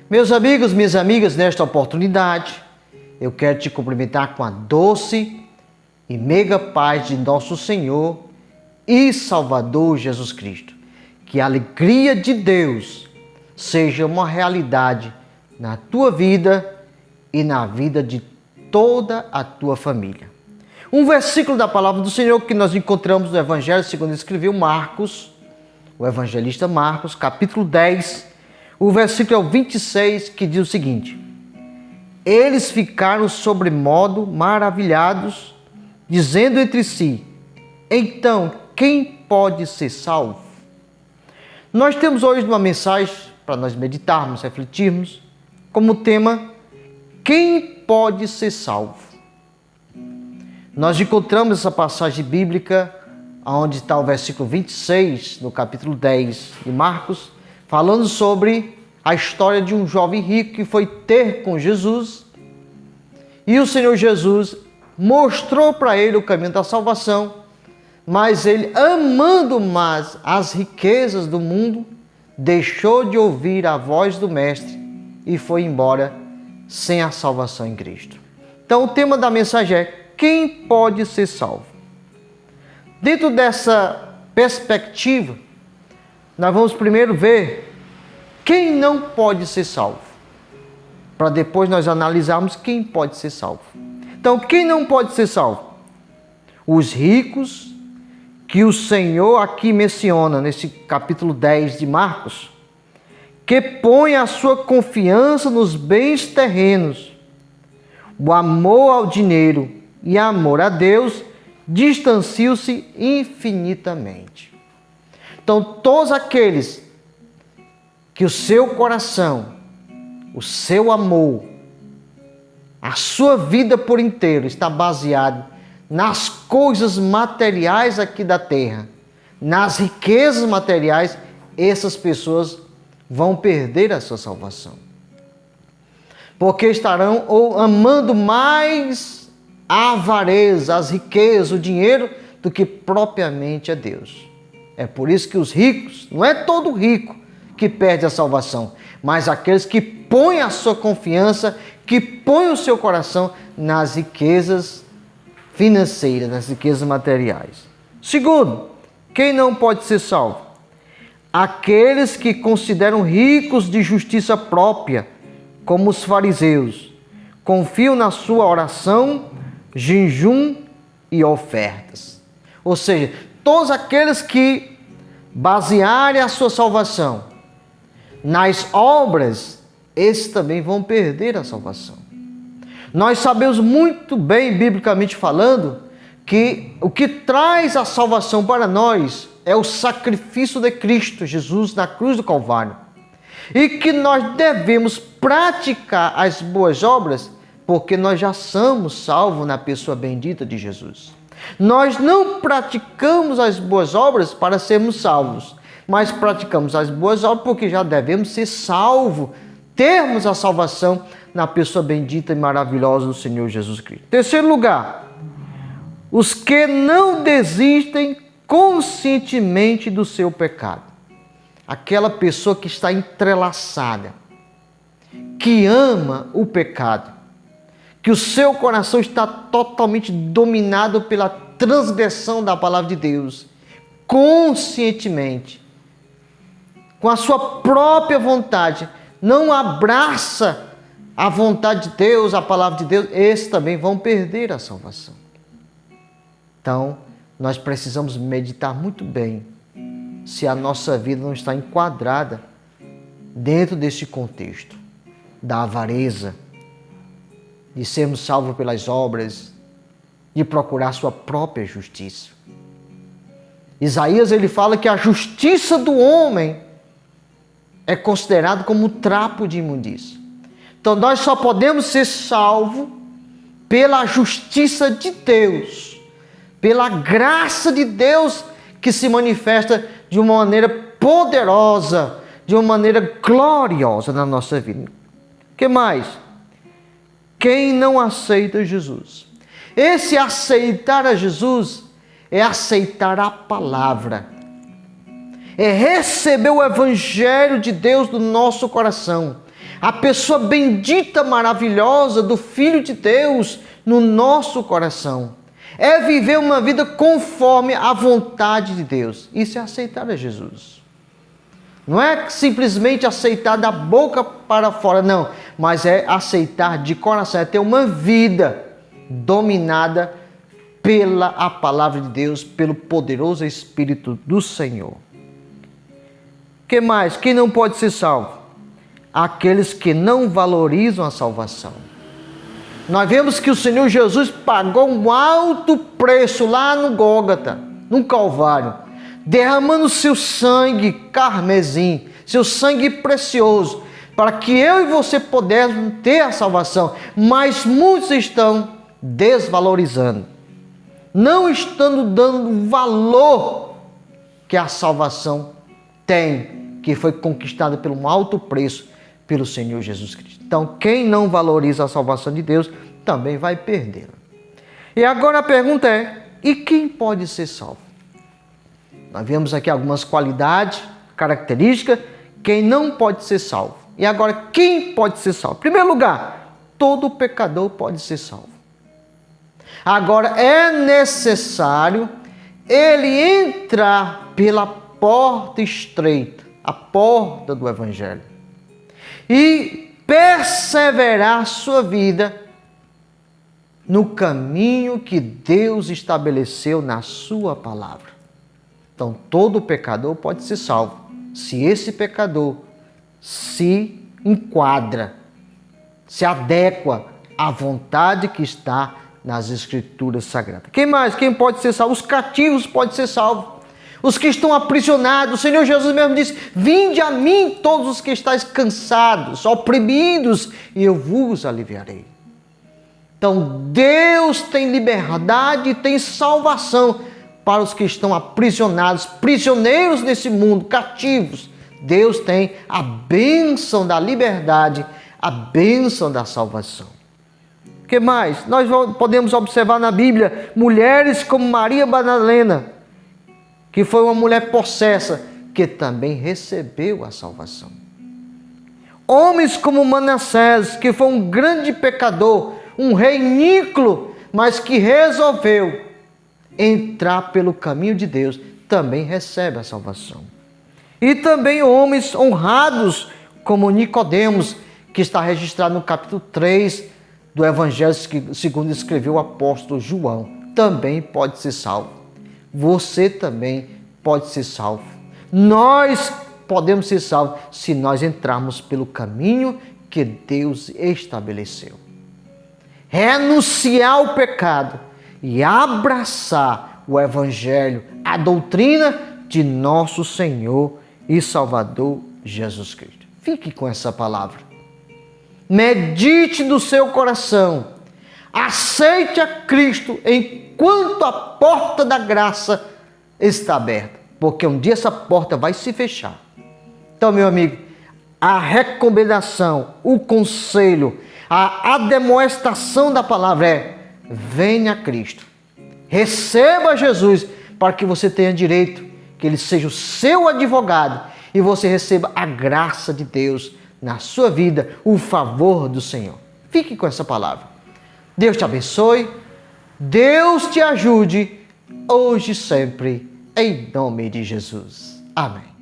Meus amigos, minhas amigas, nesta oportunidade, eu quero te cumprimentar com a doce e mega paz de nosso Senhor e Salvador Jesus Cristo. Que a alegria de Deus seja uma realidade na tua vida e na vida de toda a tua família. Um versículo da palavra do Senhor que nós encontramos no Evangelho segundo escreveu Marcos, o evangelista Marcos, capítulo 10, o versículo é o 26, que diz o seguinte: eles ficaram sobremodo maravilhados, dizendo entre si: então, quem pode ser salvo? Nós temos hoje uma mensagem para nós meditarmos, refletirmos, como tema: quem pode ser salvo? Nós encontramos essa passagem bíblica, onde está o versículo 26, no capítulo 10 de Marcos, falando sobre a história de um jovem rico que foi ter com Jesus, e o Senhor Jesus mostrou para ele o caminho da salvação, mas ele, amando mais as riquezas do mundo, deixou de ouvir a voz do Mestre e foi embora sem a salvação em Cristo. Então o tema da mensagem é: quem pode ser salvo? Dentro dessa perspectiva, nós vamos primeiro ver quem não pode ser salvo, para depois nós analisarmos quem pode ser salvo. Então, quem não pode ser salvo? Os ricos, que o Senhor aqui menciona nesse capítulo 10 de Marcos, que põem a sua confiança nos bens terrenos. O amor ao dinheiro e amor a Deus distanciam-se infinitamente. Então, todos aqueles que o seu coração, o seu amor, a sua vida por inteiro está baseado nas coisas materiais aqui da terra, nas riquezas materiais, essas pessoas vão perder a sua salvação. Porque estarão ou amando mais a avareza, as riquezas, o dinheiro, do que propriamente a Deus. É por isso que os ricos, não é todo rico que perde a salvação, mas aqueles que põem a sua confiança, que põem o seu coração nas riquezas financeiras, nas riquezas materiais. Segundo, quem não pode ser salvo? Aqueles que consideram ricos de justiça própria, como os fariseus, confiam na sua oração, jejum e ofertas. Ou seja, todos aqueles que basearem a sua salvação nas obras, esses também vão perder a salvação. Nós sabemos muito bem, biblicamente falando, que o que traz a salvação para nós é o sacrifício de Cristo Jesus na cruz do Calvário. E que nós devemos praticar as boas obras, porque nós já somos salvos na pessoa bendita de Jesus. Nós não praticamos as boas obras para sermos salvos, mas praticamos as boas obras porque já devemos ser salvos, termos a salvação na pessoa bendita e maravilhosa do Senhor Jesus Cristo. Terceiro lugar, os que não desistem conscientemente do seu pecado. Aquela pessoa que está entrelaçada, que ama o pecado, que o seu coração está totalmente dominado pela transgressão da palavra de Deus, conscientemente, com a sua própria vontade, não abraça a vontade de Deus, a palavra de Deus, esses também vão perder a salvação. Então, nós precisamos meditar muito bem se a nossa vida não está enquadrada dentro desse contexto da avareza, de sermos salvos pelas obras, de procurar sua própria justiça. Isaías, ele fala que a justiça do homem é considerado como um trapo de imundícia. Então nós só podemos ser salvos pela justiça de Deus, pela graça de Deus que se manifesta de uma maneira poderosa, de uma maneira gloriosa na nossa vida. O que mais? Quem não aceita Jesus? Esse aceitar a Jesus é aceitar a palavra, é receber o Evangelho de Deus no nosso coração, a pessoa bendita, maravilhosa do Filho de Deus no nosso coração. É viver uma vida conforme a vontade de Deus. Isso é aceitar a Jesus. Não é simplesmente aceitar da boca para fora, não. Mas é aceitar de coração, é ter uma vida dominada pela a palavra de Deus, pelo poderoso Espírito do Senhor. Que mais? Quem não pode ser salvo? Aqueles que não valorizam a salvação. Nós vemos que o Senhor Jesus pagou um alto preço lá no Gólgota, no Calvário, derramando seu sangue carmesim, seu sangue precioso, para que eu e você pudéssemos ter a salvação. Mas muitos estão desvalorizando, não estando dando valor que a salvação tem, que foi conquistada por um alto preço pelo Senhor Jesus Cristo. Então, quem não valoriza a salvação de Deus, também vai perdê-la. E agora a pergunta é, e quem pode ser salvo? Nós vemos aqui algumas qualidades, características, quem não pode ser salvo. E agora, quem pode ser salvo? Em primeiro lugar, todo pecador pode ser salvo. Agora, é necessário ele entrar pela porta estreita, a porta do Evangelho, e perseverar sua vida no caminho que Deus estabeleceu na sua palavra. Então, todo pecador pode ser salvo, se esse pecador se enquadra, se adequa à vontade que está nas Escrituras Sagradas. Quem mais? Quem pode ser salvo? Os cativos podem ser salvos. Os que estão aprisionados. O Senhor Jesus mesmo disse, vinde a mim todos os que estáis cansados, oprimidos, e eu vos aliviarei. Então, Deus tem liberdade e tem salvação para os que estão aprisionados, prisioneiros nesse mundo, cativos. Deus tem a bênção da liberdade, a bênção da salvação. O que mais? Nós podemos observar na Bíblia mulheres como Maria Madalena, que foi uma mulher possessa, que também recebeu a salvação. Homens como Manassés, que foi um grande pecador, um rei níquelo, mas que resolveu entrar pelo caminho de Deus, também recebe a salvação. E também homens honrados como Nicodemos, que está registrado no capítulo 3 do Evangelho segundo escreveu o apóstolo João, também pode ser salvo. Você também pode ser salvo. Nós podemos ser salvos se nós entrarmos pelo caminho que Deus estabeleceu. Renunciar ao pecado e abraçar o Evangelho, a doutrina de nosso Senhor e Salvador Jesus Cristo. Fique com essa palavra. Medite no seu coração. Aceite a Cristo enquanto a porta da graça está aberta. Porque um dia essa porta vai se fechar. Então, meu amigo, a recomendação, o conselho, a admoestação da palavra é: venha a Cristo. Receba Jesus para que você tenha direito, que Ele seja o seu advogado e você receba a graça de Deus na sua vida, o favor do Senhor. Fique com essa palavra. Deus te abençoe, Deus te ajude, hoje e sempre, em nome de Jesus. Amém.